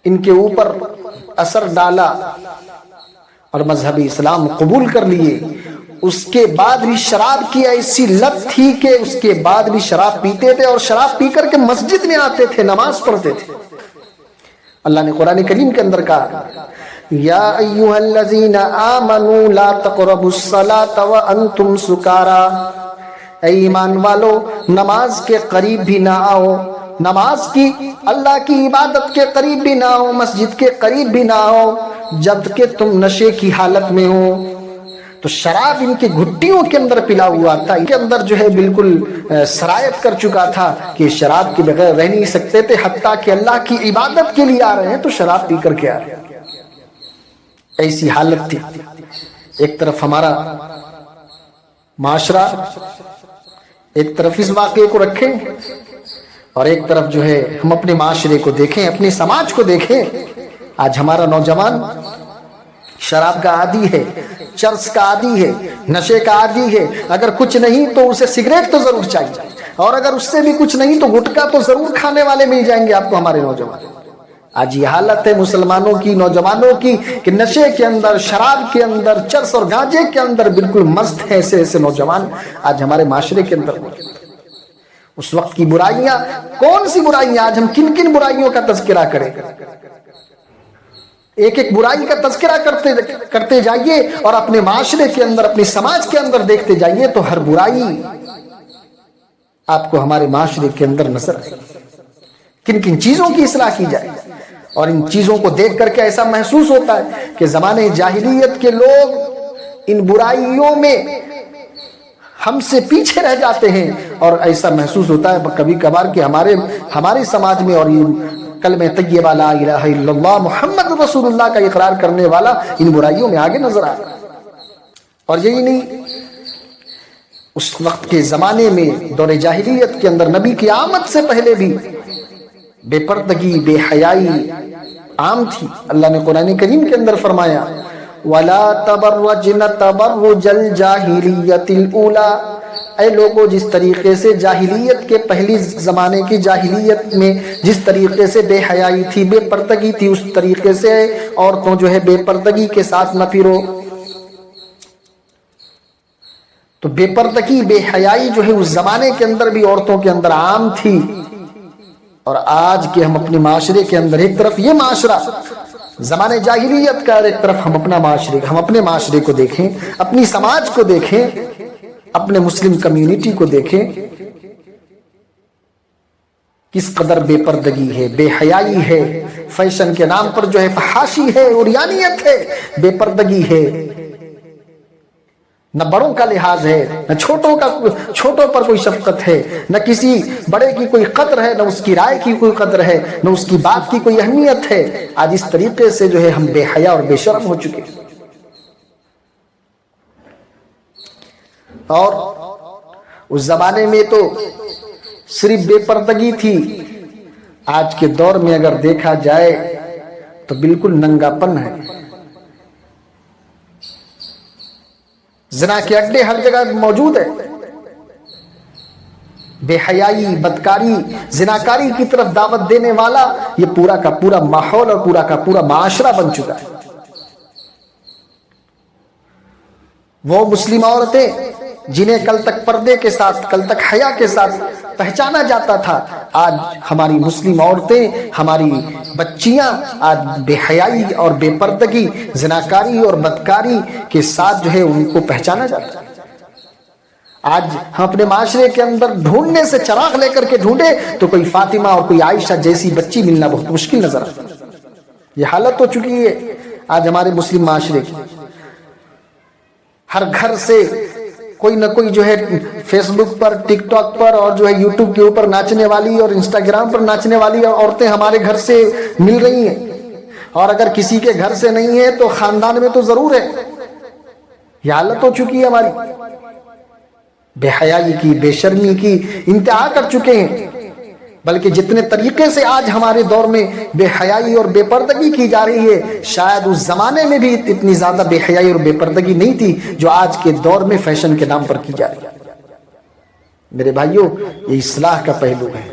ان کے اوپر اثر ڈالا اور مذہب اسلام قبول کر لیے، اس کے بعد بھی شراب کی ایسی لت تھی کہ اس کے بعد بھی شراب پیتے تھے، اور شراب پی کر کے مسجد میں آتے تھے، نماز پڑھتے تھے۔ اللہ نے قرآن کریم کے اندر کہا یا ایھا الذین آمنوا لا تقربوا الصلاة وانتم سکارا، اے ایمان والو نماز کے قریب بھی نہ آؤ، نماز کی اللہ کی عبادت کے قریب بھی نہ آؤ، مسجد کے قریب بھی نہ آؤ جب کہ تم نشے کی حالت میں ہو۔ تو شراب ان کے گھٹیوں کے اندر پلا ہوا تھا، ان کے اندر جو ہے بالکل سرایت کر چکا تھا کہ شراب کے بغیر رہ نہیں سکتے تھے، حتیٰ کہ اللہ کی عبادت کے لیے آ رہے ہیں تو شراب پی کر کے آ رہے ہیں۔ ایسی حالت تھی۔ ایک طرف ہمارا معاشرہ، ایک طرف اس واقعے کو رکھیں اور ایک طرف جو ہے ہم اپنے معاشرے کو دیکھیں، اپنے سماج کو دیکھیں۔ آج ہمارا نوجوان شراب کا عادی ہے، چرس کا عادی ہے، نشے کا عادی ہے، اگر کچھ نہیں تو اسے سگریٹ تو ضرور چاہیے، اور اگر اس سے بھی کچھ نہیں تو گٹکا تو ضرور کھانے والے مل جائیں گے آپ کو ہمارے نوجوان۔ آج یہ حالت ہے مسلمانوں کی، نوجوانوں کی، کہ نشے کے اندر، شراب کے اندر، چرس اور گانجے کے اندر بالکل مست ہیں ایسے نوجوان آج ہمارے معاشرے کے اندر موجود ہیں۔ اس وقت کی برائیاں، کون سی برائیاں، آج ہم کن کن برائیوں کا تذکرہ کریں؟ ایک ایک برائی کا تذکرہ کرتے جائیے اور اپنے معاشرے کے اندر، اپنے سماج کے اندر دیکھتے جائیے تو ہر برائی آپ کو ہمارے معاشرے کے اندر نظر آئے۔ کن کن چیزوں کی اصلاح کی جائے، اور ان چیزوں کو دیکھ کر کے ایسا محسوس ہوتا ہے کہ زمانے جاہلیت کے لوگ ان برائیوں میں ہم سے پیچھے رہ جاتے ہیں، اور ایسا محسوس ہوتا ہے کبھی کبھار کہ ہمارے سماج میں اور کلمہ طیبہ لا الہ الا اللہ محمد رسول اللہ کا اقرار کرنے والا ان برائیوں میں آگے نظر آ رہا ہے۔ اور یہی نہیں، اس وقت کے زمانے میں دور جاہلیت کے اندر نبی کی آمد سے پہلے بھی بے پردگی، بے حیائی عام تھی۔ اللہ نے قرآن کریم کے اندر فرمایا وَلَا تَبَرَّجْنَ تَبَرُّجَ الْجَاهِلِيَّةِ الْأُولَىٰ، اے لوگوں جس طریقے سے جاہلیت کے پہلی زمانے کی جاہلیت میں جس طریقے سے بے حیائی تھی، بے پردگی تھی، اس طریقے سے عورتوں جو ہے بے پردگی کے ساتھ نہ پھرو۔ تو بے پردگی، بے حیائی جو ہے اس زمانے کے اندر بھی عورتوں کے اندر عام تھی، اور آج کے ہم اپنے معاشرے کے اندر ایک طرف یہ معاشرہ زمانے جاہلیت کا، اور ایک طرف ہم اپنے معاشرے کو دیکھیں، اپنی سماج کو دیکھیں، اپنے مسلم کمیونٹی کو دیکھیں، کس قدر بے پردگی ہے، بے حیائی ہے، فیشن کے نام پر جو ہے فحاشی ہے، عریانیت ہے، بے پردگی ہے، نہ بڑوں کا لحاظ ہے، نہ چھوٹوں پر کوئی شفقت ہے، نہ کسی بڑے کی کوئی قدر ہے، نہ اس کی رائے کی کوئی قدر ہے، نہ اس کی بات کی کوئی اہمیت ہے۔ آج اس طریقے سے جو ہے ہم بے حیا اور بے شرم ہو چکے ہیں۔ اور اس زمانے میں تو صرف بے پردگی تھی، آج کے دور میں اگر دیکھا جائے تو بالکل ننگا پن ہے۔ زنا کے اڈے ہر جگہ موجود ہے، بے حیائی، بدکاری، زناکاری کی طرف دعوت دینے والا یہ پورا کا پورا ماحول اور پورا کا پورا معاشرہ بن چکا ہے۔ وہ مسلم عورتیں جنہیں کل تک پردے کے ساتھ، کل تک حیا کے ساتھ پہچانا جاتا تھا، آج ہماری مسلم عورتیں، ہماری بچیاں آج بے حیائی اور بے پردگی، زناکاری اور بدکاری کے ساتھ جو ہے ان کو پہچانا جاتا ہے۔ آج ہم اپنے معاشرے کے اندر ڈھونڈنے سے چراغ لے کر کے ڈھونڈے تو کوئی فاطمہ اور کوئی عائشہ جیسی بچی ملنا بہت مشکل نظر آتا ہے۔ یہ حالت ہو چکی ہے آج ہمارے مسلم معاشرے کی۔ ہر گھر سے کوئی نہ کوئی جو ہے فیس بک پر، ٹک ٹاک پر اور جو ہے یوٹیوب کے اوپر ناچنے والی اور انسٹاگرام پر ناچنے والی عورتیں ہمارے گھر سے مل رہی ہیں، اور اگر کسی کے گھر سے نہیں ہے تو خاندان میں تو ضرور ہے۔ یہ حالت ہو چکی ہے ہماری، بے حیائی کی، بے شرمی کی انتہا کر چکے ہیں۔ بلکہ جتنے طریقے سے آج ہمارے دور میں بے حیائی اور بے پردگی کی جا رہی ہے، شاید اس زمانے میں بھی اتنی زیادہ بے حیائی اور بے پردگی نہیں تھی جو آج کے دور میں فیشن کے نام پر کی جا رہی ہے۔ میرے بھائیوں، یہ اصلاح کا پہلو ہے۔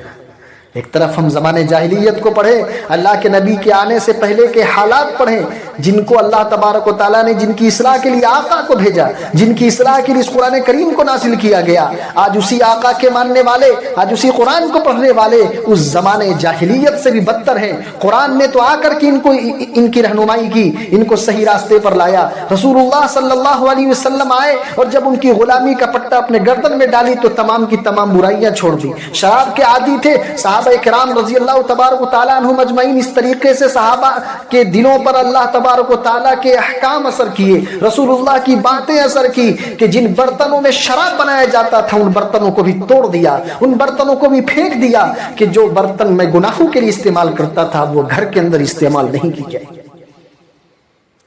ایک طرف ہم زمانے جاہلیت کو پڑھیں، اللہ کے نبی کے آنے سے پہلے کے حالات پڑھیں، جن کو اللہ تبارک و تعالیٰ نے جن کی اصلاح کے لیے آقا کو بھیجا، جن کی اصلاح کے لیے اس قرآن کریم کو نازل کیا گیا۔ آج اسی آقا کے ماننے والے، آج اسی قرآن کو پڑھنے والے اس زمانے جاہلیت سے بھی بدتر ہیں۔ قرآن نے تو آ کر کے ان کی رہنمائی کی، ان کو صحیح راستے پر لایا۔ رسول اللہ صلی اللہ علیہ وسلم آئے اور جب ان کی غلامی کا پٹہ اپنے گردن میں ڈالی تو تمام کی تمام برائیاں چھوڑ دی۔ شراب کے عادی تھے صحابہ کرام رضی اللہ تبارک و تعالیٰ عنہم اجمعین، اس طریقے سے صحابہ کے دلوں پر اللہ تبارک و تعالیٰ کے احکام اثر کیے، رسول اللہ کی باتیں اثر کی کہ جن برتنوں میں شراب بنایا جاتا تھا ان برتنوں کو بھی توڑ دیا، ان برتنوں کو بھی پھینک دیا کہ جو برتن میں گناہوں کے لیے استعمال کرتا تھا وہ گھر کے اندر استعمال نہیں کی جائے۔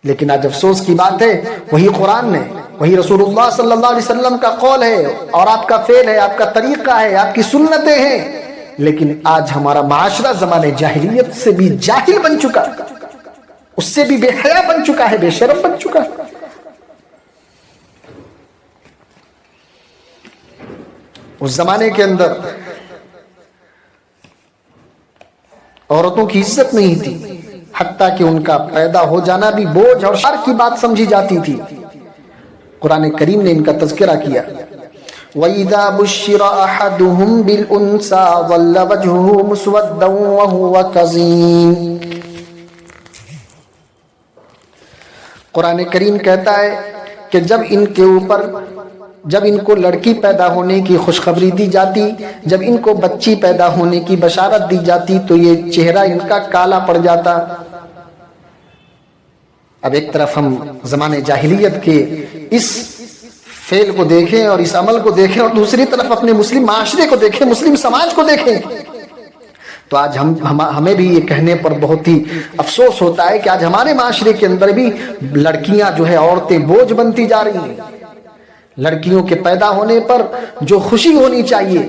لیکن آج افسوس کی بات ہے، وہی قرآن نے، وہی رسول اللہ صلی اللہ علیہ وسلم کا قول ہے اور آپ کا فعل ہے، آپ کا طریقہ ہے، آپ کی سنتیں ہیں، لیکن آج ہمارا معاشرہ زمانے جاہلیت سے بھی جاہل بن چکا، اس سے بھی بے حیا بن چکا ہے، بے شرم بن چکا ہے۔ اس زمانے کے اندر عورتوں کی عزت نہیں تھی، حتیٰ کہ ان کا پیدا ہو جانا بھی بوجھ اور شر کی بات سمجھی جاتی تھی۔ قرآن کریم نے ان کا تذکرہ کیا، وَإِذَا بُشِّرَ أَحَدُهُمْ بِالْأُنْثَىٰ ظَلَّ وَجْهُهُ مُسْوَدًّا وَهُوَ كَظِيمٌ۔ قرآن کریم کہتا ہے کہ جب ان کے اوپر، جب ان کو لڑکی پیدا ہونے کی خوشخبری دی جاتی، جب ان کو بچی پیدا ہونے کی بشارت دی جاتی تو یہ چہرہ ان کا کالا پڑ جاتا۔ اب ایک طرف ہم زمانے جاہلیت کے اس فعل کو دیکھیں اور اس عمل کو دیکھیں اور دوسری طرف اپنے مسلم معاشرے کو دیکھیں، مسلم سماج کو دیکھیں، تو آج ہمیں بھی یہ کہنے پر بہت ہی افسوس ہوتا ہے کہ آج ہمارے معاشرے کے اندر بھی لڑکیاں جو ہے عورتیں بوجھ بنتی جا رہی ہیں۔ لڑکیوں کے پیدا ہونے پر جو خوشی ہونی چاہیے،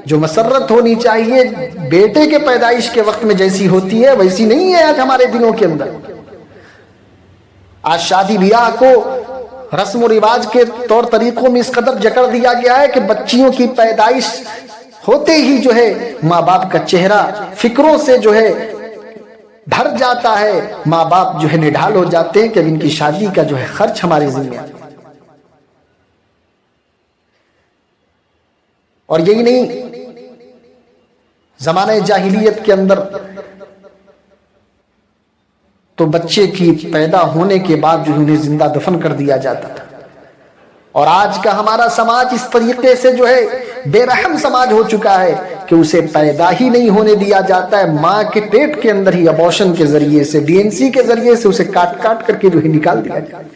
جو مسرت ہونی چاہیے بیٹے کے پیدائش کے وقت میں جیسی ہوتی ہے ویسی نہیں ہے آج ہمارے دنوں کے اندر۔ آج شادی بیاہ کو رسم و رواج کے طور طریقوں میں اس قدر جکڑ دیا گیا ہے کہ بچیوں کی پیدائش ہوتے ہی جو ہے ماں باپ کا چہرہ فکروں سے جو ہے بھر جاتا ہے، ماں باپ جو ہے نڈھال ہو جاتے ہیں کہ اب ان کی شادی کا جو ہے خرچ ہمارے ذمہ ہے۔ اور یہی نہیں، زمانہ جاہلیت کے اندر تو بچے کی پیدا ہونے کے بعد جو انہیں زندہ دفن کر دیا جاتا تھا، اور آج کا ہمارا سماج اس طریقے سے جو ہے بے رحم سماج ہو چکا ہے کہ اسے پیدا ہی نہیں ہونے دیا جاتا ہے، ماں کے پیٹ کے اندر ہی ابورشن کے ذریعے سے، ڈی این سی کے ذریعے سے اسے کاٹ کاٹ کر کے جو ہے نکال دیا جاتا ہے۔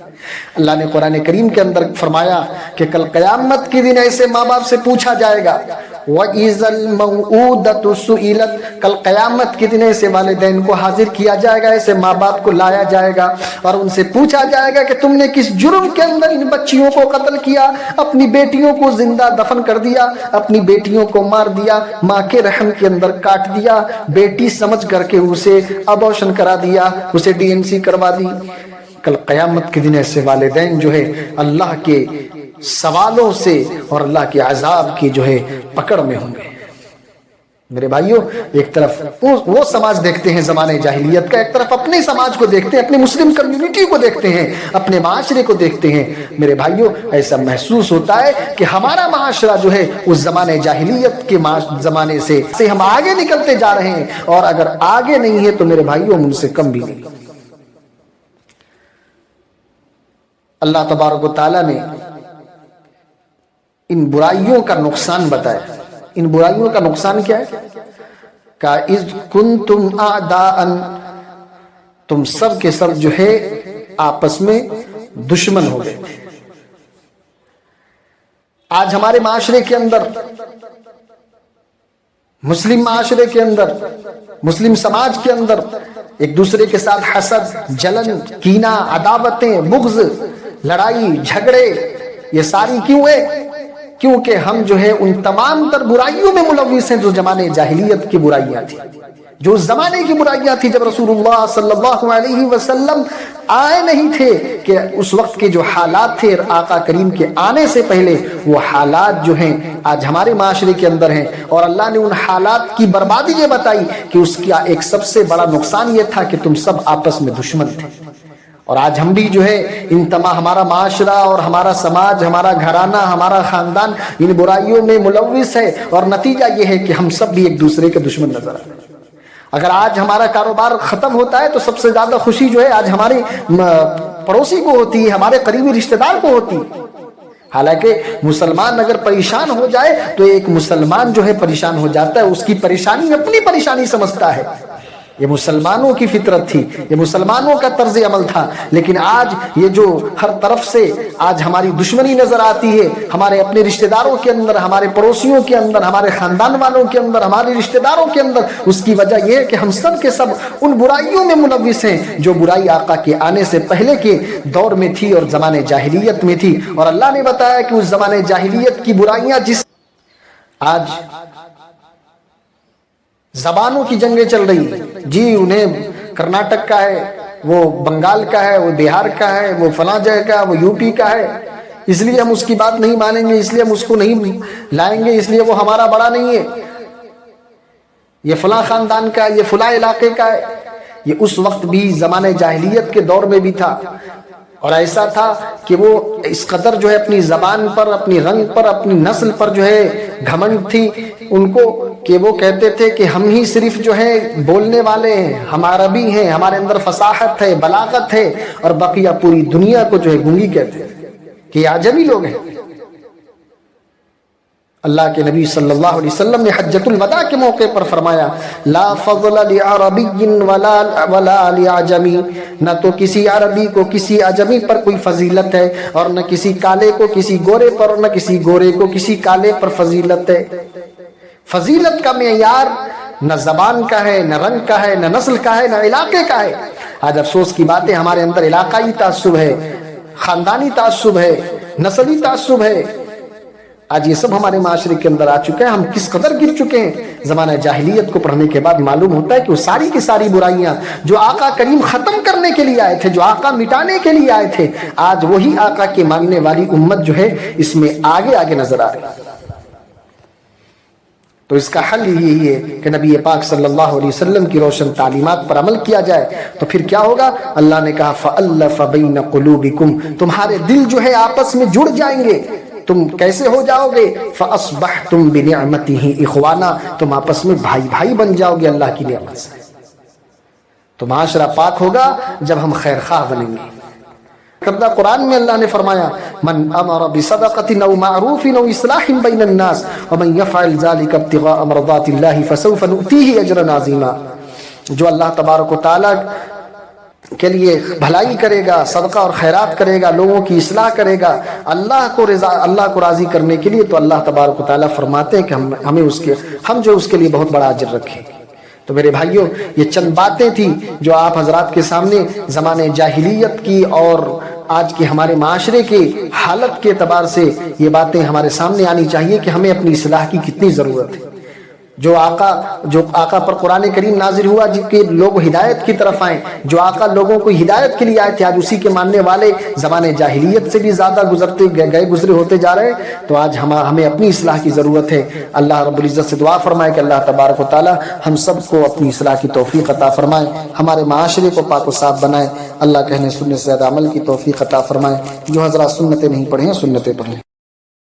اللہ نے قرآن کریم کے اندر فرمایا کہ کل قیامت کے دن ایسے ماں باپ سے پوچھا جائے گا، وَإِذَا الْمَوْءُودَةُ سُئِلَتْ، کل قیامت کے دن ایسے والدین کو حاضر کیا جائے گا، ایسے ماں باپ کو لایا جائے گا اور ان سے پوچھا جائے گا کہ تم نے کس جرم کے اندر ان بچیوں کو قتل کیا، اپنی بیٹیوں کو زندہ دفن کر دیا، اپنی بیٹیوں کو مار دیا، ماں کے رحم کے اندر کاٹ دیا، بیٹی سمجھ کر کے اسے ابورشن کرا دیا، اسے ڈی این سی کروا دی۔ کل قیامت کے دن ایسے والدین جو ہے اللہ کے سوالوں سے اور اللہ کے عذاب کی جو ہے پکڑ میں ہوں گے۔ میرے بھائیوں، ایک طرف وہ سماج دیکھتے ہیں زمانے جاہلیت کا، ایک طرف اپنے سماج کو دیکھتے ہیں، اپنے مسلم کمیونٹی کو دیکھتے ہیں، اپنے معاشرے کو دیکھتے ہیں۔ میرے بھائیوں، ایسا محسوس ہوتا ہے کہ ہمارا معاشرہ جو ہے اس زمانے جاہلیت کے زمانے سے ہم آگے نکلتے جا رہے ہیں، اور اگر آگے نہیں ہے تو میرے بھائیوں ہم ان سے کم بھی نہیں۔ اللہ تبارک و تعالیٰ نے ان برائیوں کا نقصان بتایا۔ ان برائیوں کا نقصان کیا ہے؟ کہ اذ کنتم اعداء، تم سب کے سب جو ہے آپس میں دشمن ہو گئے تھے۔ آج ہمارے معاشرے کے اندر، مسلم معاشرے کے اندر، مسلم سماج کے اندر ایک دوسرے کے ساتھ حسد، جلن، کینہ، عداوتیں، بغض، لڑائی، جھگڑے، یہ ساری کیوں ہے؟ کیونکہ ہم جو ہے ان تمام تر برائیوں میں ملوث ہیں جو زمانے جاہلیت کی برائیاں تھیں، جو اس زمانے کی برائیاں تھیں جب رسول اللہ صلی اللہ علیہ وسلم آئے نہیں تھے، کہ اس وقت کے جو حالات تھے آقا کریم کے آنے سے پہلے، وہ حالات جو ہیں آج ہمارے معاشرے کے اندر ہیں، اور اللہ نے ان حالات کی بربادی یہ بتائی کہ اس کا ایک سب سے بڑا نقصان یہ تھا کہ تم سب آپس میں دشمن تھے۔ اور آج ہم بھی جو ہے ان تمام ہمارا معاشرہ اور ہمارا سماج، ہمارا گھرانہ، ہمارا خاندان ان برائیوں میں ملوث ہے، اور نتیجہ یہ ہے کہ ہم سب بھی ایک دوسرے کے دشمن نظر آتے ہیں۔ اگر آج ہمارا کاروبار ختم ہوتا ہے تو سب سے زیادہ خوشی جو ہے آج ہمارے پڑوسی کو ہوتی ہے، ہمارے قریبی رشتہ دار کو ہوتی ہے۔ حالانکہ مسلمان اگر پریشان ہو جائے تو ایک مسلمان جو ہے پریشان ہو جاتا ہے، اس کی پریشانی اپنی پریشانی سمجھتا ہے۔ یہ مسلمانوں کی فطرت تھی، یہ مسلمانوں کا طرز عمل تھا، لیکن آج یہ جو ہر طرف سے آج ہماری دشمنی نظر آتی ہے، ہمارے اپنے رشتہ داروں کے اندر، ہمارے پڑوسیوں کے اندر، ہمارے خاندان والوں کے اندر، ہمارے رشتہ داروں کے اندر، اس کی وجہ یہ ہے کہ ہم سب کے سب ان برائیوں میں ملوث ہیں جو برائی آقا کے آنے سے پہلے کے دور میں تھی اور زمانے جاہلیت میں تھی۔ اور اللہ نے بتایا کہ اس زمانے جاہلیت کی برائیاں جس آج زبانوں کی جنگیں چل رہی ہیں، جی انہیں کرناٹک کا ہے، وہ بنگال کا ہے، وہ بہار کا ہے، وہ فلاں جگہ کا، وہ یو پی کا ہے، اس لیے ہم اس کی بات نہیں مانیں گے، اس لیے ہم اس کو نہیں لائیں گے، اس لیے وہ ہمارا بڑا نہیں ہے، یہ فلاں خاندان کا ہے، یہ فلاں علاقے کا ہے۔ یہ اس وقت بھی زمانے جاہلیت کے دور میں بھی تھا، اور ایسا تھا کہ وہ اس قدر جو ہے اپنی زبان پر، اپنی رنگ پر، اپنی نسل پر جو ہے گھمنڈ تھی ان کو، کہ وہ کہتے تھے کہ ہم ہی صرف جو ہے بولنے والے ہیں، ہم عربی ہیں، ہمارے اندر فصاحت ہے، بلاغت ہے، اور بقیہ پوری دنیا کو جو ہے گونگی کہتے ہیں کہ یہ عجمی لوگ ہیں۔ اللہ کے نبی صلی اللہ علیہ وسلم نے حجۃ الوداع کے موقع پر فرمایا، لا فضل لعربی ولا لعجمی، نہ تو کسی عربی کو کسی عجمی پر کوئی فضیلت ہے، اور نہ کسی کالے کو کسی گورے پر، اور نہ کسی گورے کو کسی کالے پر فضیلت ہے۔ فضیلت کا معیار نہ زبان کا ہے، نہ رنگ کا ہے، نہ نسل کا ہے، نہ علاقے کا ہے۔ آج افسوس کی بات ہے ہمارے اندر علاقائی تعصب ہے، خاندانی تعصب ہے، نسلی تعصب ہے۔ آج یہ سب ہمارے معاشرے کے اندر آ چکے ہیں، ہم کس قدر گر چکے ہیں۔ زمانہ جاہلیت کو پڑھنے کے بعد معلوم ہوتا ہے کہ وہ ساری کی ساری برائیاں جو آقا کریم ختم کرنے کے لیے آئے تھے، جو آقا مٹانے کے لیے آئے تھے، آج وہی آقا کے ماننے والی امت جو ہے اس میں آگے آگے نظر آ رہی ہے۔ تو اس کا حل یہی ہے کہ نبی پاک صلی اللہ علیہ وسلم کی روشن تعلیمات پر عمل کیا جائے۔ تو پھر کیا ہوگا؟ اللہ نے کہا فَأَلَّفَ بَيْنَ قُلُوبِكُمْ، تمہارے دل جو ہے آپس میں جڑ جائیں گے۔ تم کیسے ہو جاؤ گے؟ فَأَصْبَحْتُمْ بِنِعْمَتِهِ إِخْوَانًا، تم آپس میں بھائی بھائی بن جاؤ گے اللہ کی نعمت سے۔ تو معاشرہ پاک ہوگا جب ہم خیر خواہ بنیں گے۔ کردہ قرآن میں اللہ نے فرمایا من امر بصدقۃ او معروف او اصلاح بین الناس ومن يفعل ذلك ابتغاء مرضات اللہ فسوف نؤتیہ اجرا عظیما، جو اللہ تبارک و تعالی کے لیے بھلائی کرے گا، صدقہ اور خیرات کرے گا، لوگوں کی اصلاح کرے گا اللہ کو راضی کرنے کے لیے، تو اللہ تبارک و تعالیٰ فرماتے ہیں کہ ہم جو اس کے لیے بہت بڑا اجر رکھیں۔ تو میرے بھائیوں، یہ چند باتیں تھیں جو آپ حضرات کے سامنے زمانے جاہلیت کی اور آج کے ہمارے معاشرے کی حالت کے اعتبار سے یہ باتیں ہمارے سامنے آنی چاہیے کہ ہمیں اپنی اصلاح کی کتنی ضرورت ہے۔ جو آقا پر قرآن کریم نازل ہوا جن کے لوگ ہدایت کی طرف آئیں، جو آقا لوگوں کو ہدایت کے لیے آئے تھے، آج اسی کے ماننے والے زمانے جاہلیت سے بھی زیادہ گزرے ہوتے جا رہے ہیں۔ تو آج ہمیں اپنی اصلاح کی ضرورت ہے۔ اللہ رب العزت سے دعا فرمائے کہ اللہ تبارک و تعالی ہم سب کو اپنی اصلاح کی توفیق عطا فرمائے، ہمارے معاشرے کو پاک و صاف بنائے، اللہ کہنے سننے سے زیادہ عمل کی توفیق عطا فرمائے۔ جو حضرات سنتیں نہیں پڑھیں سنتیں پڑھیں۔